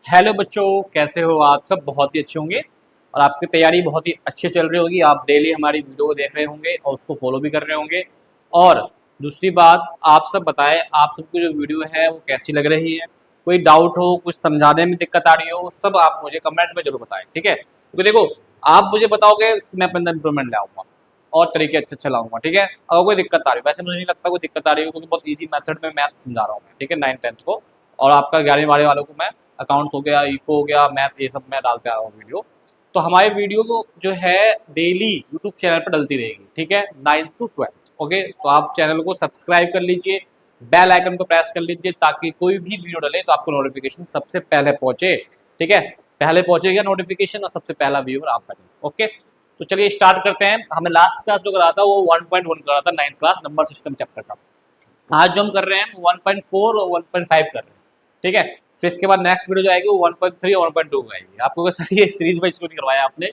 Hello बच्चों, कैसे हो आप सब? बहुत ही अच्छे होंगे और आपकी तैयारी बहुत ही अच्छी चल रही होगी। आप डेली हमारी वीडियो को देख रहे होंगे और उसको फॉलो भी कर रहे होंगे। और दूसरी बात, आप सब बताएं, आप सबको जो वीडियो है वो कैसी लग रही है? कोई डाउट हो, कुछ समझाने में दिक्कत आ रही हो, सब आप मुझे कमेंट में जरूर बताएं, ठीक है? क्योंकि देखो, आप मुझे बताओगे तो मैं अपने अंदर इंप्रूवमेंट लाऊंगा और तरीके अच्छे अच्छे लाऊंगा, ठीक है? अगर कोई दिक्कत आ रही है, वैसे मुझे नहीं लगता कोई दिक्कत आ रही हो, क्योंकि बहुत ईजी मेथड में मैथ समझा रहा हूँ मैं, ठीक है, 9th 10th को। और आपका 11वीं 12वीं वालों को मैं अकाउंट्स हो गया, इको हो गया, मैथ, ये सब मैं डालते आ रहा हूँ वीडियो। तो हमारी वीडियो जो है डेली यूट्यूब चैनल पर डलती रहेगी, ठीक है, 9th to 12th। ओके, तो आप चैनल को सब्सक्राइब कर लीजिए, बेल आइकन को प्रेस कर लीजिए, ताकि कोई भी वीडियो डले तो आपको नोटिफिकेशन सबसे पहले पहुंचे, ठीक है? पहले पहुंचेगा नोटिफिकेशन और सबसे पहला व्यूअर आप बने। ओके, तो चलिए स्टार्ट करते हैं। हमें लास्ट क्लास जो करा था वो 1.1 करा था, 9th class number system chapter का। आज जो हम कर रहे हैं 1.4 और 1.5 कर रहे हैं, ठीक है? फिर इसके बाद नेक्स्ट वीडियो जो आएगी वो 1.3 और 1.2 को आएगी। आपको सर ये सीरीज वाइज क्यों नहीं करवाया आपने?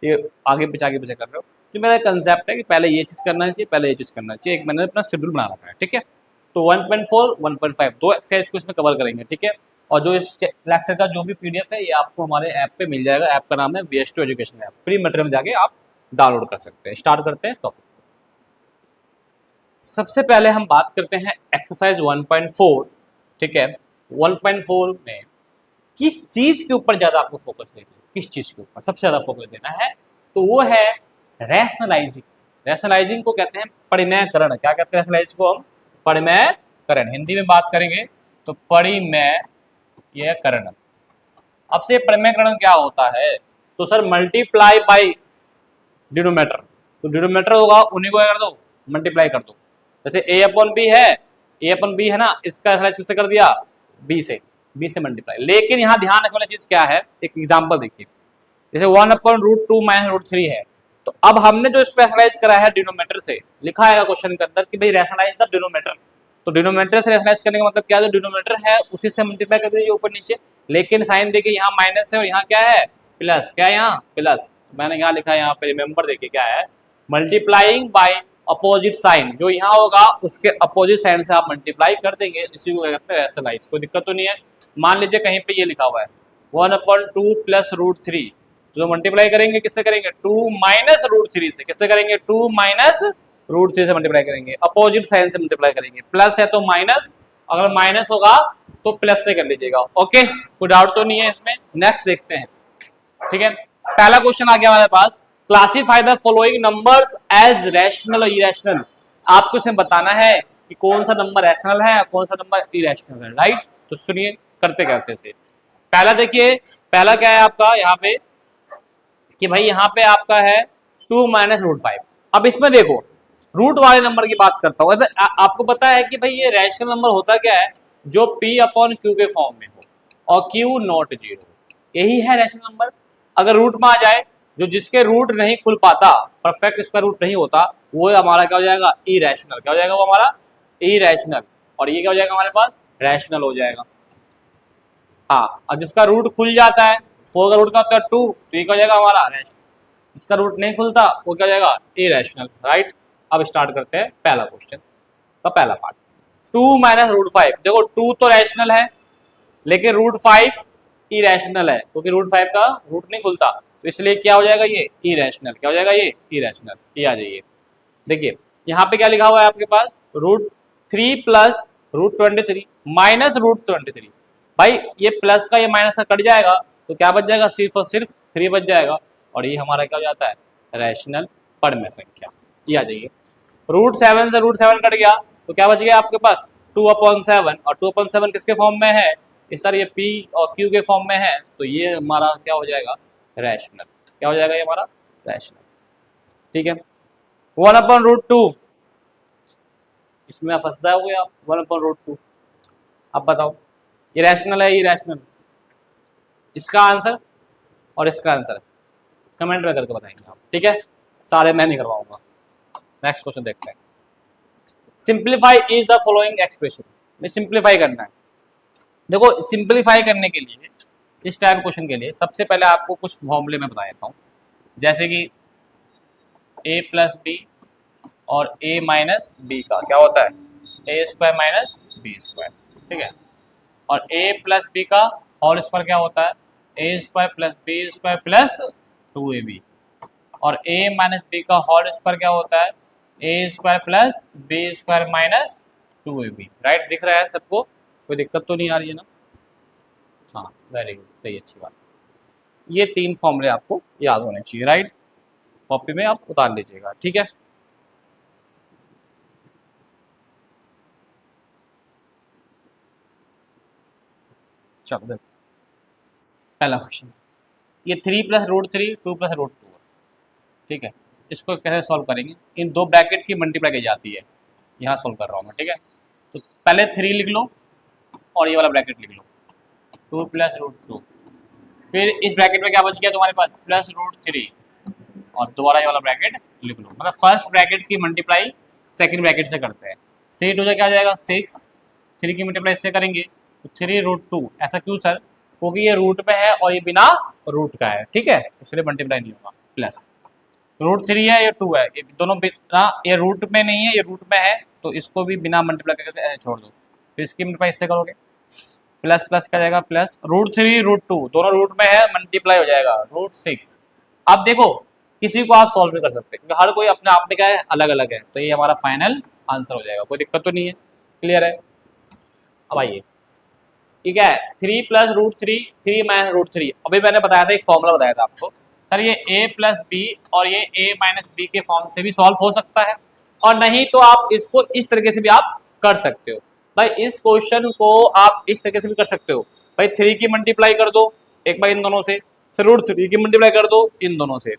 ये आगे पीछे कर रहे हो। तो मेरा कंसेप्ट है कि पहले ये चीज़ करना चाहिए, पहले ये चीज़ करना चाहिए। एक मैंने अपना शेड्यूल बना रखा है, ठीक है? तो 1.4 1.5 दो एक्सरसाइज को इसमें कवर करेंगे, ठीक है? और जो इस लेक्चर का जो भी पीडीएफ है ये आपको हमारे ऐप पे मिल जाएगा। ऐप का नाम है BS2 education app. Free material में जाके आप डाउनलोड कर सकते हैं। स्टार्ट करते हैं टॉपिक। सबसे पहले हम बात करते हैं एक्सरसाइज 1.4, ठीक है? 1.4 में किस चीज के ऊपर ज्यादा आपको फोकस देना है? किस चीज के ऊपर सबसे ज्यादा फोकस देना है? तो वो है रैशनलाइजिंग। रैशनलाइजिंग को कहते हैं परिमेयकरण। क्या कहते हैं रैशनलाइजिंग को हम? परिमेयकरण। हिंदी में बात करेंगे तो परिमेयकरण। अब से परिमेयकरण क्या होता है? तो सर मल्टीप्लाई बाई डिनोमीटर। तो डिनोमीटर होगा उन्हीं को क्या कर दो, मल्टीप्लाई कर दो। जैसे ए अपॉन बी है, ए अपॉन बी है ना, इसका स्लैश किससे कर दिया? बी से मल्टीप्लाई। लेकिन यहाँ ध्यान रखने वाली चीज क्या है, एक एग्जांपल देखिए। जैसे 1/√2 - √3 है, तो अब हमने जो स्पेशलाइज करा है डिनोमीटर से, लिखा है क्वेश्चन के अंदर कि भाई रैशनलाइज द डिनोमीटर। तो डिनोमीटर से रैशनलाइज करने का मतलब क्या है? जो डिनोमीटर है उसी से मल्टीप्लाई कर दीजिए ऊपर नीचे। लेकिन साइन देखिए, यहाँ माइनस है और यहाँ क्या है? प्लस। क्या है यहाँ? प्लस। मैंने यहाँ लिखा है, यहाँ पे रिमेंबर देखिए क्या है, मल्टीप्लाइंग बाय अपोजिट साइन। जो यहाँ होगा उसके अपोजिट साइन से आप मल्टीप्लाई कर देंगे, इसी को कहते हैं रैशनलाइज। कोई दिक्कत तो नहीं है। मान लीजिए कहीं पे ये लिखा हुआ है 1/2 + √3, जो मल्टीप्लाई करेंगे किससे करेंगे? 2 - √3 से। किससे करेंगे? 2 - √3 से मल्टीप्लाई करेंगे, अपोजिट साइन से मल्टीप्लाई करेंगे। प्लस है तो माइनस, अगर माइनस होगा तो प्लस से कर लीजिएगा। ओके, कोई डाउट तो नहीं है इसमें? नेक्स्ट देखते हैं, ठीक है? पहला क्वेश्चन आ गया हमारे पास, classify the following numbers as rational और इरेशनल। आपको इसमें बताना है कि कौन सा नंबर रैशनल है, कौन सा नंबर इरेशनल है, राइट? तो सुनिए करते कैसे से। पहला देखिए, पहला क्या है आपका यहाँ पे कि भाई यहाँ पे आपका है 2 - √5। अब इसमें देखो, रूट वाले नंबर की बात करता हूँ। आपको पता है कि भाई ये रैशनल नंबर होता क्या है? जो P/Q के फॉर्म में हो और Q नॉट 0, यही है रैशनल नंबर। अगर रूट में आ जाए, जो जिसके रूट नहीं खुल पाता, परफेक्ट इसका रूट नहीं होता, वो हमारा क्या हो जाएगा? इरेशनल। क्या हो जाएगा वो हमारा? इरेशनल। और ये क्या हो जाएगा हमारे पास? रैशनल हो जाएगा। हाँ, और जिसका रूट खुल जाता है, 4 का रूट का होता है 2, तो ये क्या हो जाएगा हमारा? रैशनल। जिसका रूट नहीं खुलता वो क्या हो जाएगा? Irrational, right? अब स्टार्ट करते हैं पहला क्वेश्चन का पहला पार्ट। 2 - √5। देखो 2 तो रैशनल है, लेकिन √5 इरेशनल है, क्योंकि √5 का रूट नहीं खुलता, तो इसलिए क्या हो जाएगा? ये इरेशनल। क्या हो जाएगा? ये इरेशनल। ये आ जाइए, देखिए यहाँ पे क्या लिखा हुआ है आपके पास? √3 + √23 -√23। भाई ये प्लस का ये माइनस का कट जाएगा, तो क्या बच जाएगा? सिर्फ और सिर्फ 3 बच जाएगा। और ये हमारा क्या हो जाता है? रैशनल परमेय संख्या। ये आ जाइए। √7 से √7 कट गया, तो क्या बच गया आपके पास? 2/7। और 2/7 किसके फॉर्म में है? इस सर ये P और Q के फॉर्म में है, तो ये हमारा क्या हो जाएगा? रैशनल। क्या हो जाएगा ये हमारा? रैशनल, ठीक है? 1/√2, इसमें फंस जाओगे आप। 1/√2, अब बताओ ये रैशनल है, ये रैशनल? इसका आंसर और इसका आंसर कमेंट में करके बताएंगे आप, ठीक है? सारे मैं नहीं करवाऊंगा। नेक्स्ट क्वेश्चन देखते हैं। Simplify is the following expression. में सिंप्लीफाई करना है। देखो सिंप्लीफाई करने के लिए, इस टाइप क्वेश्चन के लिए सबसे पहले आपको कुछ फॉर्मूले में बता देता हूँ। जैसे कि a+b और a - b का क्या होता है? a² - b², ठीक है? और a + b का होल स्क्वायर क्या होता है, a square plus b square plus 2ab, और a माइनस बी का होल स्क्वायर क्या होता है, a square plus b square minus 2ab। Right, दिख रहा है सबको, कोई दिक्कत तो नहीं आ रही है ना? हाँ वेरी गुड, सही, अच्छी बात। ये 3 फॉर्मूले आपको याद होने चाहिए। राइट, कॉपी में आप उतार लीजिएगा, ठीक है। चलो देखो पहला क्वेश्चन, ये 3 प्लस रूट 3 2 प्लस रूट 2, ठीक है। इसको कैसे सॉल्व करेंगे, इन दो ब्रैकेट की मल्टीप्लाई की जाती है, यहाँ सॉल्व कर रहा हूँ मैं, ठीक है। तो पहले 3 लिख लो और ये वाला ब्रैकेट लिख लो, 2 प्लस रूट 2, फिर इस ब्रैकेट में क्या बच गया तुम्हारे पास, प्लस रूट 3, और दोबारा ये वाला ब्रैकेट लिख लो। मतलब फर्स्ट ब्रैकेट की मल्टीप्लाई सेकंड ब्रैकेट से करते हैं। 3 टू क्या जाएगा 6, 3 की मल्टीप्लाई इससे करेंगे तो 3 रूट 2। ऐसा क्यों सर, क्योंकि ये रूट में है और ये बिना रूट का है, ठीक है, इसलिए मल्टीप्लाई नहीं होगा। प्लस रूट 3 है, ये 2 है, ये दोनों बिना, ये रूट में नहीं है, ये रूट में है, तो इसको भी बिना मल्टीप्लाई करके छोड़ दो, फिर इसकी मल्टीप्लाई इससे करोगे, प्लस प्लस क्या जाएगा, प्लस रूट 3 रूट 2 दोनों रूट में है, मल्टीप्लाई हो जाएगा रूट 6। अब देखो किसी को आप सॉल्व भी कर सकते हैं, क्योंकि हर कोई अपने आप में क्या है, अलग अलग है, तो ये हमारा फाइनल आंसर हो जाएगा, कोई दिक्कत तो नहीं है, क्लियर है। अब आइए, ठीक है, 3 प्लस रूट 3 माइनस रूट 3, अभी मैंने बताया था, एक फॉर्मूला बताया था आपको सर, ये a प्लस बी और ये a माइनस बी के फॉर्म से भी सॉल्व हो सकता है, और नहीं तो आप इसको इस तरीके से भी आप कर सकते हो। भाई इस क्वेश्चन को आप इस तरीके से भी कर सकते हो, भाई 3 की मल्टीप्लाई कर दो एक बार इन दोनों से, फिर रूट 3 की मल्टीप्लाई कर दो इन दोनों से,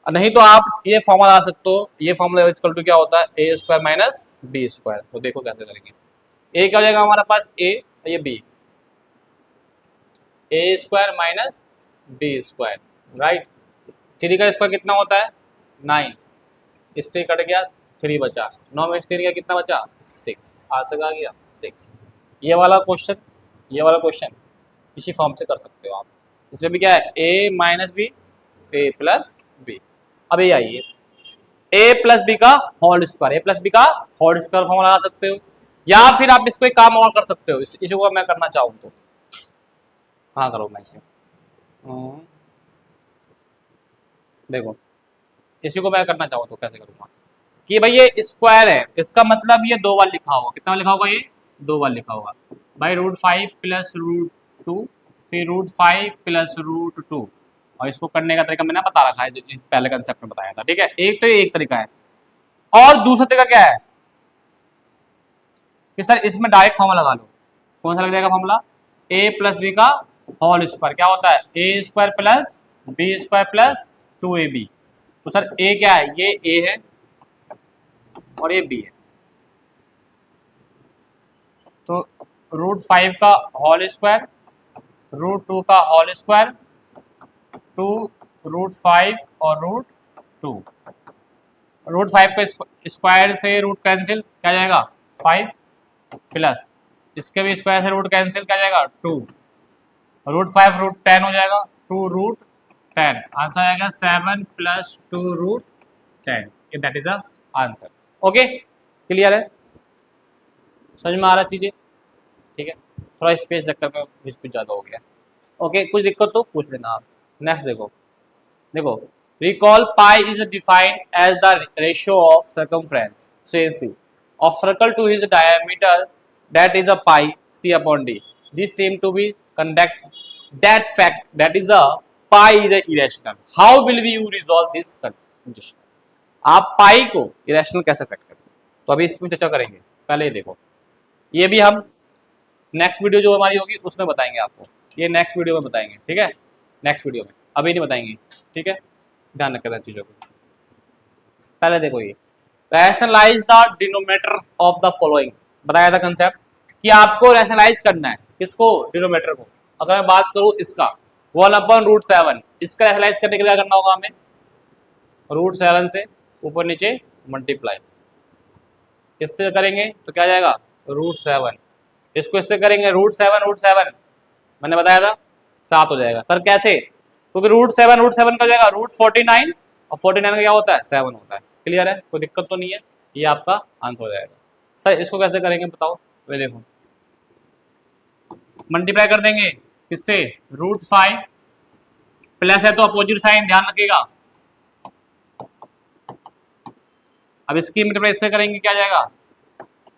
नहीं तो आप ये फॉर्मूला आ सकते हो, ये फॉर्मूला इक्वल टू क्या होता है, a square minus b square. तो देखो कैसे करेंगे, ए क्या हो जाएगा हमारे पास, ए, ये b, a square minus b square, right. 3 का स्क्वायर कितना होता है 9, इससे कट गया 3 बचा, 9 में 3 का कितना बचा 6, आंसर आ गया 6। ये वाला क्वेश्चन, ये वाला क्वेश्चन इसी फॉर्म से कर सकते हो आप, इसमें भी क्या है, ए minus b, a plus B. अब ये आइए, ए प्लस बी का होल स्क्वायर, ए प्लस बी का होल स्क्वायर फॉर्मूला लगा सकते हो, या फिर आप इसको एक काम और कर सकते हो, इसको मैं करना चाहूँ तो कहाँ करो मैं इसे, देखो इसी को मैं करना चाहूँ तो कैसे करूँगा, कि भाई ये स्क्वायर है, इसका मतलब ये 2 बार लिखा होगा, कितना लिखा होगा, ये 2 बार लिखा होगा, भाई रूट 5 प्लस रूट 2, फिर रूट 5 प्लस रूट 2, और इसको करने का तरीका मैंने बता रखा है, जो इस पहले कंसेप्ट में बताया था, ठीक है। एक तो ये एक तरीका है, और दूसरा तरीका क्या है कि सर इसमें डायरेक्ट फॉर्मूला लगा लो, कौन सा लग जाएगा फॉर्मूला, ए प्लस बी का होल स्क्वायर क्या होता है, a square plus b square plus 2ab। तो सर ए क्या है, ये ए है और ये बी है, तो रूट 5 का होल स्क्वायर, रूट 2 का होल स्क्वायर, 2 रूट 5 और रूट 2, रूट 5 का स्क्वायर से रूट कैंसिल क्या जाएगा 5, प्लस इसके भी स्क्वायर से रूट कैंसिल क्या जाएगा 2, रूट 5 रूट 10 हो जाएगा, 2 रूट 10, आंसर आएगा 7 plus 2 root 10, that is the answer. Okay, clear है, समझ में आ रहा है चीजें, ठीक है। थोड़ा स्पेस चक्कर में स्पीड ज़्यादा हो गया, ओके, कुछ दिक्कत तो पूछ लेना आप। नेक्स्ट देखो, देखो recall pi is defined as the ratio of circumference C of circle to his diameter, that is a pi c upon d. This seem to be conduct that fact, that is a pi is a irrational. How will we resolve this condition? आप पाई को irrational कैसे fact करेंगे, तो अभी इस पर चर्चा करेंगे। पहले ये देखो, ये भी हम नेक्स्ट वीडियो जो हमारी होगी उसमें बताएंगे आपको, ये नेक्स्ट वीडियो में बताएंगे, ठीक है, नेक्स्ट वीडियो में, अभी नहीं बताएंगे, ठीक है, ध्यान रखना चीज़ों को। पहले देखो, ये rationalise the denominator of the following, बताया था कंसेप्ट कि आपको रैशनलाइज करना है, किसको, डिनोमिनेटर को। अगर मैं बात करूं इसका 1/√7, इसका रैशनलाइज करने के लिए क्या करना होगा हमें, √7 से ऊपर नीचे मल्टीप्लाई, इससे करेंगे तो क्या जाएगा √7, इसको इससे करेंगे √7 मैंने बताया था 7 हो जाएगा। सर कैसे, क्योंकि √7 का जाएगा √49, और 49 का क्या होता है 7 होता है, क्लियर है, कोई दिक्कत तो नहीं है, ये आपका आंसर हो जाएगा। सर इसको कैसे करेंगे बताओ, तो देखो मल्टीप्लाई कर देंगे किससे, √5 प्लस है तो अपोजिट साइन ध्यान रखिएगा। अब इसकी मल्टीप्लाई इससे करेंगे क्या जाएगा,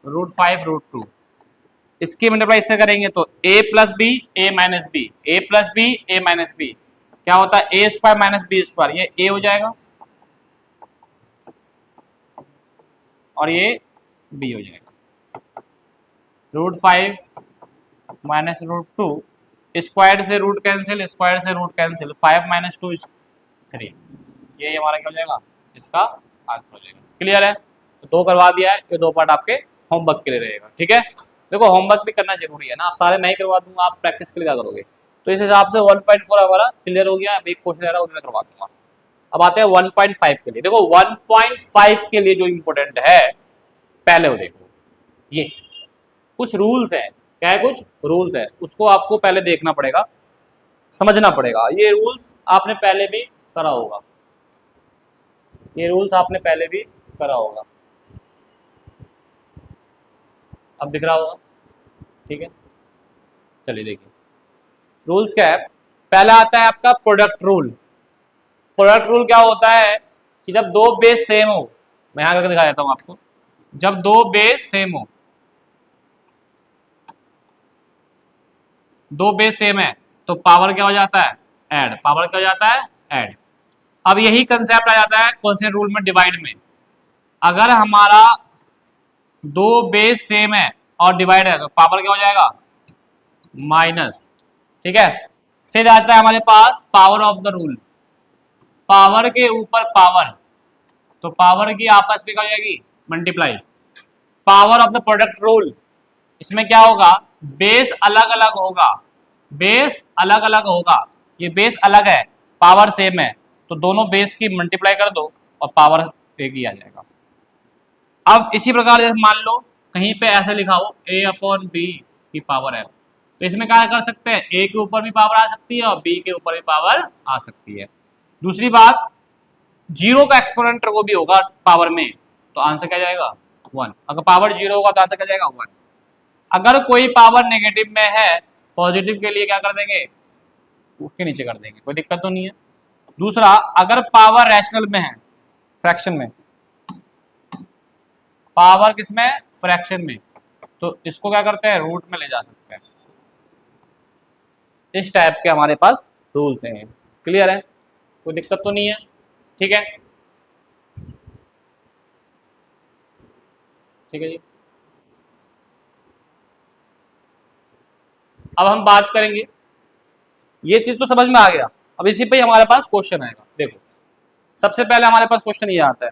√5 √2। इसकी मल्टीप्लाई इससे करेंगे तो a plus b a minus b, a plus b a minus b क्या होता है, a square minus b square, ये a हो जाएगा और ये b हो जाएगा। √5 माइनस √2, स्क्वायर से रूट कैंसिल, स्क्वायर से रूट कैंसिल, 5 माइनस 2 3, ये हमारा क्या हो जाएगा, इसका आंसर हो जाएगा। क्लियर है, तो 2 करवा दिया है, ये 2 पार्ट आपके होमवर्क के लिए रहेगा। ठीक है, देखो होमवर्क भी करना जरूरी है ना, आप सारे मैं ही करवा दूंगा, आप प्रैक्टिस के लिए क्या करोगे। तो इस हिसाब से 1.4 हमारा क्लियर हो गया। अभी एक क्वेश्चन रह रहा है वो मैं करवा दूंगा। अब आते हैं 1.5 के लिए। देखो 1.5 के लिए जो इंपॉर्टेंट है, पहले वो देखो, ये कुछ रूल्स है, क्या है, कुछ रूल्स है, उसको आपको पहले देखना पड़ेगा, समझना पड़ेगा। ये रूल्स आपने पहले भी करा होगा, ये रूल्स आपने पहले भी करा होगा, अब दिख रहा होगा। ठीक है, चलिए देखिए रूल्स क्या है। पहला आता है आपका प्रोडक्ट रूल। प्रोडक्ट रूल क्या होता है कि जब दो बेस सेम हो, मैं यहां करके दिखा देता हूं आपको, जब दो बेस सेम हो, दो बेस सेम है तो पावर क्या हो जाता है, ऐड, पावर क्या हो जाता है, ऐड। अब यही कंसेप्ट आ जाता है कौन से रूल में, डिवाइड में। अगर हमारा दो बेस सेम है और डिवाइड है तो पावर क्या हो जाएगा, माइनस। ठीक है, फिर आता है हमारे पास power of the rule, power के ऊपर पावर, तो पावर की आपस में क्या हो जाएगी, multiply. Power of the product rule, इसमें क्या होगा, बेस अलग अलग होगा, बेस अलग अलग होगा, ये बेस अलग है, पावर सेम है, तो दोनों बेस की मल्टीप्लाई कर दो और पावर एक ही आ जाएगा। अब इसी प्रकार जैसे मान लो कहीं पे ऐसे लिखा हो a/b की पावर है, तो इसमें क्या कर सकते हैं, a के ऊपर भी पावर आ सकती है और b के ऊपर भी पावर आ सकती है। दूसरी बात, जीरो का एक्सपोनेंट वो भी होगा पावर में, तो आंसर क्या जाएगा, 1। अगर पावर 0 होगा तो आंसर क्या जाएगा, 1। अगर कोई पावर नेगेटिव में है, पॉजिटिव के लिए क्या कर देंगे, उसके नीचे कर देंगे, कोई दिक्कत तो नहीं है। दूसरा, अगर पावर रैशनल में है, फ्रैक्शन में, पावर किसमें, फ्रैक्शन में, तो इसको क्या करते हैं, रूट में ले जा सकते हैं। इस टाइप के हमारे पास रूल्स हैं। क्लियर है, कोई दिक्कत तो नहीं है। ठीक है, ठीक है जी। अब हम बात करेंगे, ये चीज तो समझ में आ गया, अब इसी पे हमारे पास क्वेश्चन आएगा। देखो सबसे पहले हमारे पास क्वेश्चन ये आता है,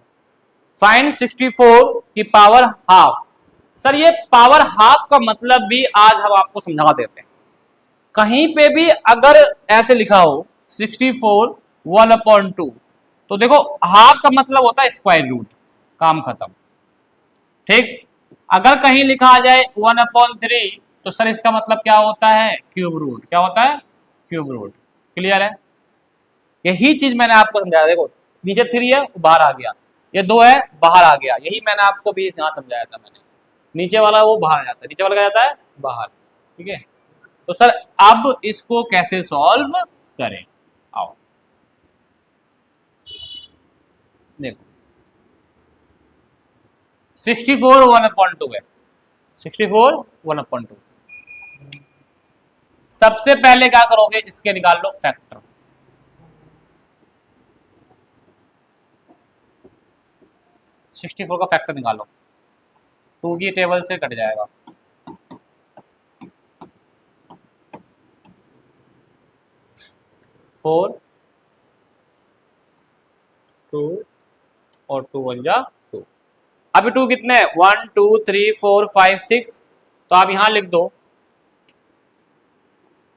फाइंड 64 की पावर हाफ। सर ये पावर हाफ का मतलब भी आज हम आपको समझा देते हैं। कहीं पे भी अगर ऐसे लिखा हो 64 1/2, तो देखो हाफ का मतलब होता है स्क्वायर रूट, काम खत्म। ठीक, अगर कहीं लिखा आ जाए 1/3, तो सर इसका मतलब क्या होता है, क्यूब रूट। क्या होता है, क्यूब रूट। क्लियर है, यही चीज मैंने आपको समझाया। देखो नीचे 3 है वो बाहर आ गया, ये 2 है बाहर आ गया, यही मैंने आपको भी यहाँ समझाया था। मैंने नीचे वाला वो बाहर जाता है, नीचे वाला क्या जाता है, बाहर। ठीक है, तो सर अब इसको कैसे सॉल्व करें, आओ देखो। 64 1/2 है, 64 1/2। सबसे पहले क्या करोगे, इसके निकाल लो फैक्टर। सिक्सटी फोर का फैक्टर निकालो, 2 की टेबल से कट जाएगा। 4 2 और 2 1 जा 2। अभी 2 कितने हैं, 1 2 3 4 5 6, तो आप यहां लिख दो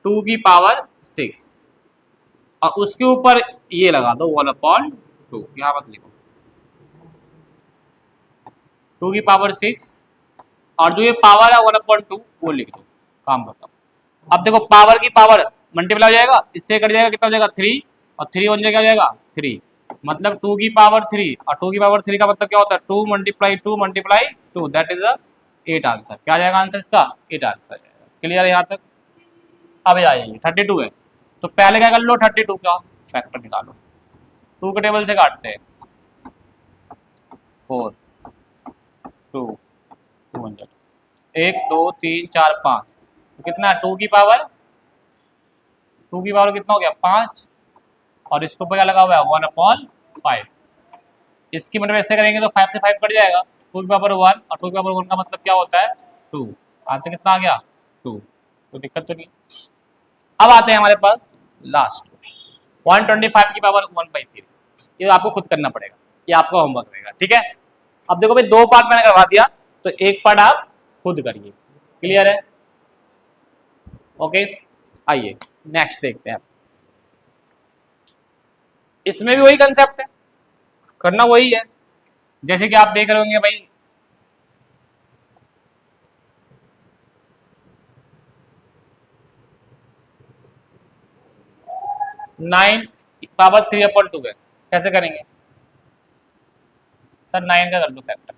2 की पावर 6 और उसके ऊपर ये लगा दो 1/2। यहां मत लिखो, 2 की पावर 6 और जो ये पावर है 1/2 वो लिख दो, काम खत्म। अब देखो पावर की पावर मल्टीप्लाई हो जाएगा, इससे कट जाएगा, कितना हो जाएगा 3, और 3 1 क्या हो जाएगा 3, मतलब 2 की पावर 3, और 2 की पावर 3 का मतलब क्या होता है, 2 × 2 × 2, दैट इज 8 आंसर। क्या आ जाएगा आंसर इसका, 8 आंसर आ जाएगा। क्लियर है यहाँ तक, अब आ जाइए 32 है, तो पहले क्या कर लो 32 का फैक्टर निकालो, 2 के टेबल से काटते हैं, 4 2 2 1 1 2 3 4 5, तो कितना 2 की पावर कितना हो गया 5, और इसके ऊपर क्या लगा हुआ है 1/5, इसकी मतलब ऐसे करेंगे तो 5 से 5 कट जाएगा, 2 की पावर 1, और 2 की पावर 1 का मतलब क्या होता है 2, आंसर कितना आ गया 2, तो दिक्कत तो नहीं। अब आते हैं हमारे पास लास्ट क्वेश्चन, 125 की पावर 1/3, ये आपको खुद करना पड़ेगा, ये आपका होमवर्क रहेगा, ठीक है। अब देखो भाई 2 पार्ट मैंने करवा दिया, तो एक पार्ट आप खुद करिए, क्लियर है, ओके। आइए नेक्स्ट देखते हैं, इसमें भी वही कंसेप्ट है, करना वही है, जैसे कि आप देख रहे होंगे भाई 9 पावर 3/2 है, कैसे करेंगे सर, 9 का कर लो फैक्टर,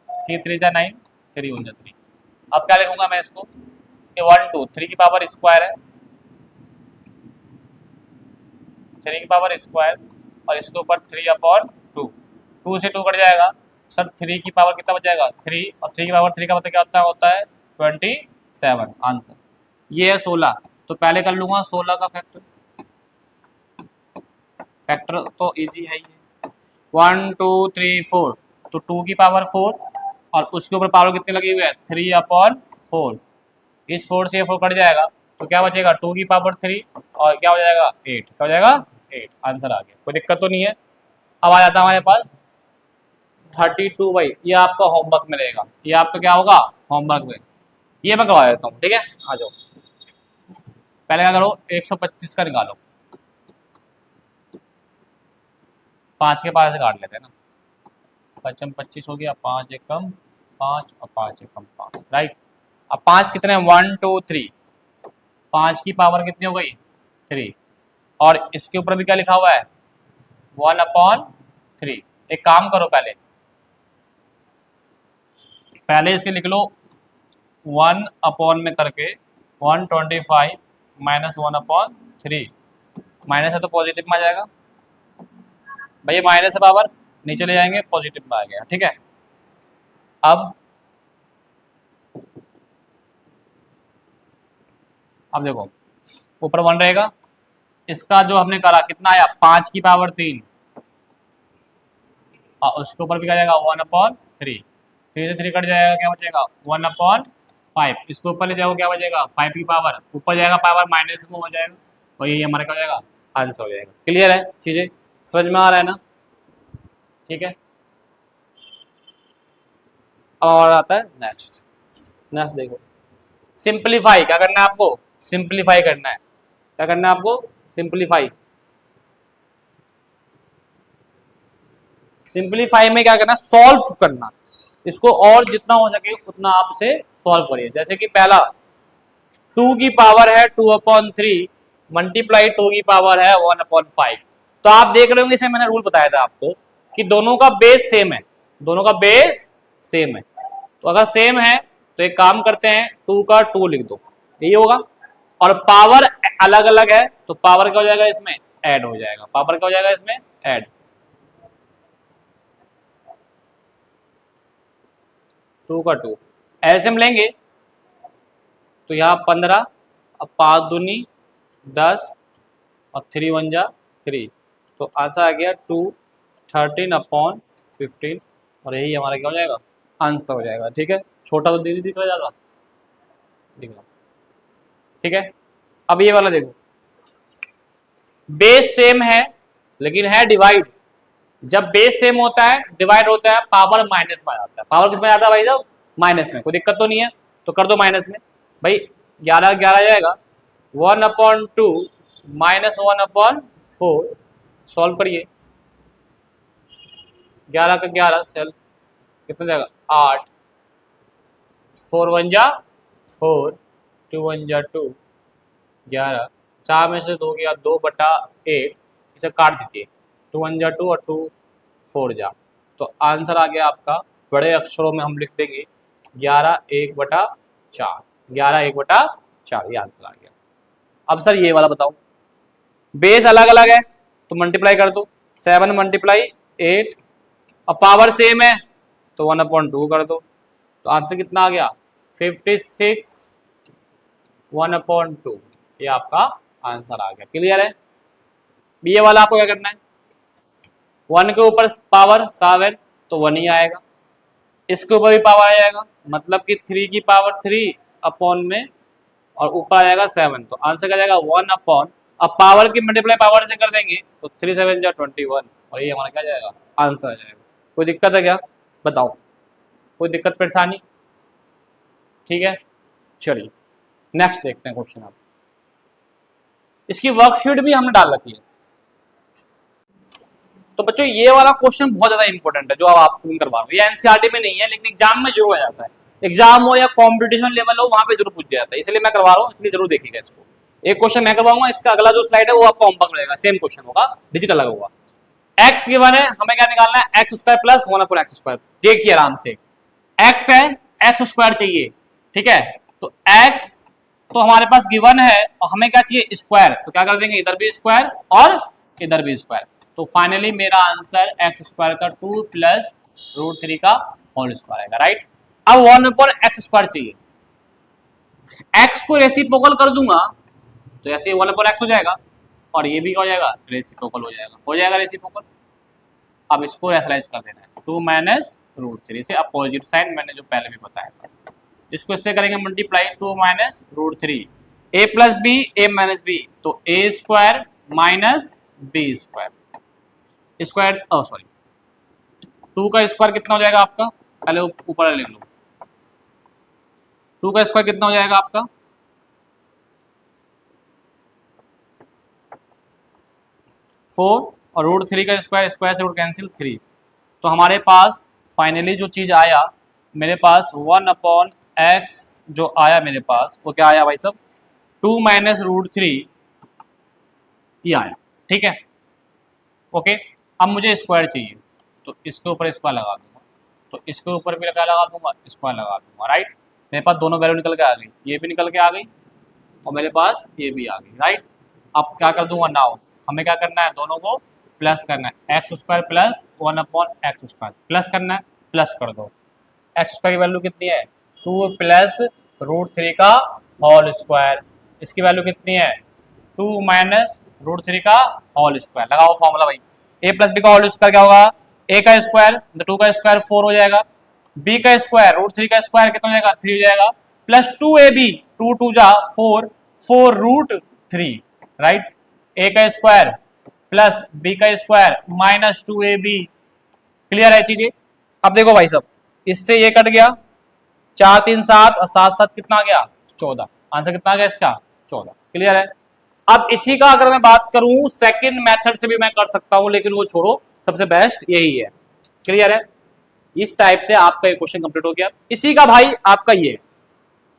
3 3 जा 9, 3 1 जा 3, अब क्या लिखूंगा मैं इसको, 1 2 3 की पावर स्क्वायर है, 3 की पावर स्क्वायर, और इसके ऊपर 3/2, 2 से 2 कट जाएगा सर, 3 की पावर कितना बच जाएगा 3, और 3 की पावर 3 का मतलब क्या होता है 27, आंसर ये है 16, तो पहले कर लूंगा 16 का फैक्टर, फैक्टर तो इजी है ये, 1 2 3 4, तो 2 की पावर 4, और उसके ऊपर पावर कितनी लगी हुई है 3/4, इस 4 से 4 कट जाएगा, तो क्या बचेगा 2 की पावर 3, और क्या हो जाएगा 8, क्या हो जाएगा 8, आंसर आ गया, कोई दिक्कत तो नहीं है। अब आ जाता है हमारे पास 32 भाई, ये आपका होमवर्क में रहेगा, ये आपका क्या होगा होमवर्क में, ये मैं करवा देता हूँ, ठीक है, आ जाओ। पहले क्या करो 125 का निकालो, 5 के पास से काट लेते हैं ना, 55 25 हो गया, 5 एक कम 5, और 5 एक कम 5, राइट। अब 5 कितने 1 2 3, 5 की पावर कितनी हो गई 3, और इसके ऊपर भी क्या लिखा हुआ है 1/3, एक काम करो पहले पहले इसे लिख लो 1 में करके 125 -1/3, माइनस है तो पॉजिटिव में आ जाएगा भैया, माइनस है पावर नीचे ले जाएंगे पॉजिटिव में आ गया, ठीक है। अब देखो ऊपर 1 रहेगा, इसका जो हमने करा कितना आया 5 की पावर 3, और उसके ऊपर भी क्या जाएगा 1/3, 3 से 3 कट जाएगा, क्या बचेगा 1/5, इसके ऊपर ले जाओ क्या बचेगा 5 की पावर, ऊपर जाएगा पावर माइनस में हो जाएगा, और यही हमारा क्या हो जाएगा आंसर हो जाएगा, क्लियर है, चीजें समझ में आ रहा है ना, ठीक है। अब और आता है नेक्स्ट, नेक्स्ट देखो सिंपलीफाई, क्या करना है आपको सिंपलीफाई करना है, क्या करना है आपको सिंपलीफाई, सिंपलीफाई में क्या करना सॉल्व करना, इसको और जितना हो सके उतना आप इसे सॉल्व करिए, जैसे कि पहला 2 की पावर है 2/3 मल्टीप्लाई 2 की पावर है 1/5, तो आप देख रहे होंगे इसे मैंने रूल बताया था आपको कि दोनों का बेस सेम है, दोनों का बेस सेम है, तो अगर सेम है तो एक काम करते हैं 2 का 2 लिख दो, यही होगा, और पावर अलग अलग है तो पावर क्या हो जाएगा इसमें ऐड हो जाएगा, पावर क्या हो जाएगा इसमें ऐड, 2 का 2 एलसीएम लेंगे तो यहाँ 15, अब 5 दूनी 10, और 3 1 जा 3, तो आंसर आ गया 2 13/15, और यही हमारा क्या हो जाएगा आंसर हो जाएगा, ठीक है। छोटा तो दीदी दिख रहा ज़्यादा, दिख रहा, ठीक है। अब ये वाला देखो बेस सेम है लेकिन है डिवाइड, जब बेस सेम होता है डिवाइड होता है पावर माइनस में आ जाता है, पावर किस में आता है भाई साहब माइनस में, कोई दिक्कत तो नहीं है, तो कर दो माइनस में भाई, 11 11 जाएगा 1/2 -1/4, सॉल्व करिए 11 का 11 सेल कितना जाएगा 8, 4 1 जा 4, 2 1 जा 2, 11, 4 में से 2 गया 2/8, इसे काट दीजिए 2 1 जा 2 और 2 4 जा, तो आंसर आ गया आपका, बड़े अक्षरों में हम लिख देंगे 11 1/4, 11 1/4, ये आंसर आ गया। अब सर ये वाला बताओ, बेस अलग अलग है तो मल्टीप्लाई कर दो, 7 × 8, अब पावर सेम है तो 1/2 कर दो, तो आंसर कितना आ गया 56 1/2, ये आपका आंसर आ गया। क्लियर है? ये वाला आपको क्या करना है, 1 के ऊपर पावर 7 तो 1 ही आएगा, इसके ऊपर भी पावर आ जाएगा, मतलब कि 3 की पावर 3 अपॉन में और ऊपर आ जाएगा 7, तो आंसर क्या जाएगा 1/, अब पावर की मल्टीप्लाई पावर से कर देंगे तो 3 7 जा 21, और ये हमारा क्या जाएगा आंसर आ जाएगा। कोई दिक्कत है क्या बताओ, कोई दिक्कत परेशानी? ठीक है, चलिए नेक्स्ट देखते हैं क्वेश्चन। आप इसकी वर्कशीट भी हमने डाल रखी है। तो बच्चों ये वाला क्वेश्चन बहुत ज्यादा इंपॉर्टेंट है जो अब आपको करवा रहा हूं, ये एनसीईआरटी में नहीं है लेकिन एग्जाम में जरूर आ जाता है, एग्जाम हो या कॉम्पिटिशन लेवल हो वहां पे जरूर पूछ जाता है, इसलिए मैं करवा रहा हूँ, इसलिए जरूर देखिएगा इसको। एक क्वेश्चन मैं करवाऊंगा, इसका अगला जो स्लाइड है वो आपको होमवर्क रहेगा, सेम क्वेश्चन होगा, डिजिटल अलग होगा। एक्स गिवन है, हमें क्या निकालना है x² + 1/x²। देखिए आराम से, x है, x² चाहिए, ठीक है, तो x तो हमारे पास गिवन है और हमें क्या चाहिए स्क्वायर, तो क्या कर देंगे इधर भी स्क्वायर और इधर भी स्क्वायर, तो फाइनली मेरा आंसर x² का 2 + √3 का होल स्क्वायर आएगा, राइट। अब 1/x² चाहिए, x को रेसिप्रोकल कर दूंगा तो ऐसे 1/x हो जाएगा और ये भी हो जाएगा रेसिप्रोकल, हो जाएगा रेसिप्रोकल। अब इसको रेशनलाइज कर देना है, 2 - √3 से अपोजिट साइन, मैंने जो पहले भी बताया था, इसको इससे करेंगे multiply, 2 - √3, a + b a - b, तो a² - b² स्क्वायर, सॉरी 2 का स्क्वायर कितना हो जाएगा आपका, पहले ऊपर लिख लो, 2 का स्क्वायर कितना हो जाएगा आपका 4, और √3 का स्क्वायर, स्क्वायर से रूट कैंसिल 3, तो हमारे पास फाइनली जो चीज़ आया मेरे पास 1/x जो आया मेरे पास वो क्या आया भाई साहब 2 - √3 ये आया, ठीक है, ओके। अब मुझे स्क्वायर चाहिए तो इसके ऊपर स्क्वायर लगा दूंगा, तो इसके ऊपर भी क्या लगा दूंगा स्क्वायर लगा दूंगा, राइट। मेरे पास दोनों वैल्यू निकल के आ गई, ये भी निकल के आ गई और मेरे पास ये भी आ गई, राइट। अब क्या कर दूंगा नाउ, हमें क्या करना है दोनों को प्लस करना है, x² + 1/x² प्लस करना है, प्लस कर दो, x² की वैल्यू कितनी है 2 + √3 का होल स्क्वायर, इसकी वैल्यू कितनी है 2 - √3 का होल स्क्वायर, लगाओ फॉर्मूला भाई, a + b का होल स्क्वायर क्या होगा a का स्क्वायर, 2 का स्क्वायर 4 हो जाएगा, b का स्क्वायर √3 का स्क्वायर कितना हो जाएगा 3 हो जाएगा, प्लस 2ab 2 2 जा 4 4√3, राइट। a का स्क्वायर प्लस b का स्क्वायर -2ab, क्लियर है चीजें। अब देखो भाई साहब, इससे ये कट गया, 4 3 7 और 7 7 कितना आ गया 14, आंसर कितना आ गया इसका 14, क्लियर है। अब इसी का अगर मैं बात करूं सेकंड मेथड से भी मैं कर सकता हूं, लेकिन वो छोड़ो, सबसे बेस्ट यही है, क्लियर है। इस टाइप से आपका ये क्वेश्चन कंप्लीट हो गया। इसी का भाई आपका ये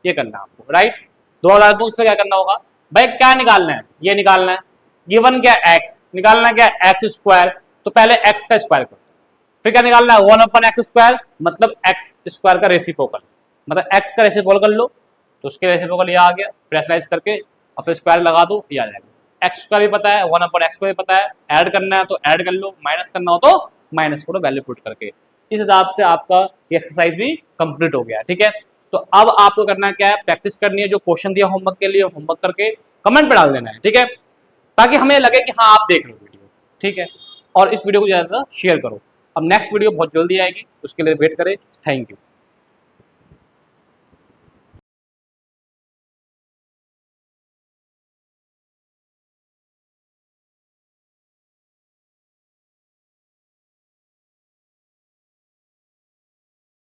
करना है आपको, राइट। 2 उसका क्या करना होगा भाई, क्या निकालना है, ये निकालना है, गिवन क्या x, निकालना क्या x², तो पहले x का स्क्वायर करो, फिर क्या निकालना है 1/x², मतलब x² का रेसिप्रोकल, मतलब x का रेसिप्रोकल कर लो, तो उसके रेसिप्रोकल ये आ गया, प्रेशराइज करके और फिर स्क्वायर लगा दो, ये आ जाएगा। x² भी पता है, 1/x² भी पता है, ऐड करना है तो ऐड कर लो, माइनस करना हो तो माइनस करो वैल्यू पुट करके। इस हिसाब से आपका एक्सरसाइज भी कंप्लीट हो गया, ठीक है। तो अब आपको करना क्या है, प्रैक्टिस करनी है, जो क्वेश्चन दिया होमवर्क के लिए होमवर्क करके कमेंट पे डाल देना है, ठीक है, ताकि हमें लगे कि हाँ आप देख रहे हो वीडियो, ठीक है। और इस वीडियो को ज़्यादा शेयर करो। अब नेक्स्ट वीडियो बहुत जल्दी आएगी, उसके लिए वेट करें। Thank you.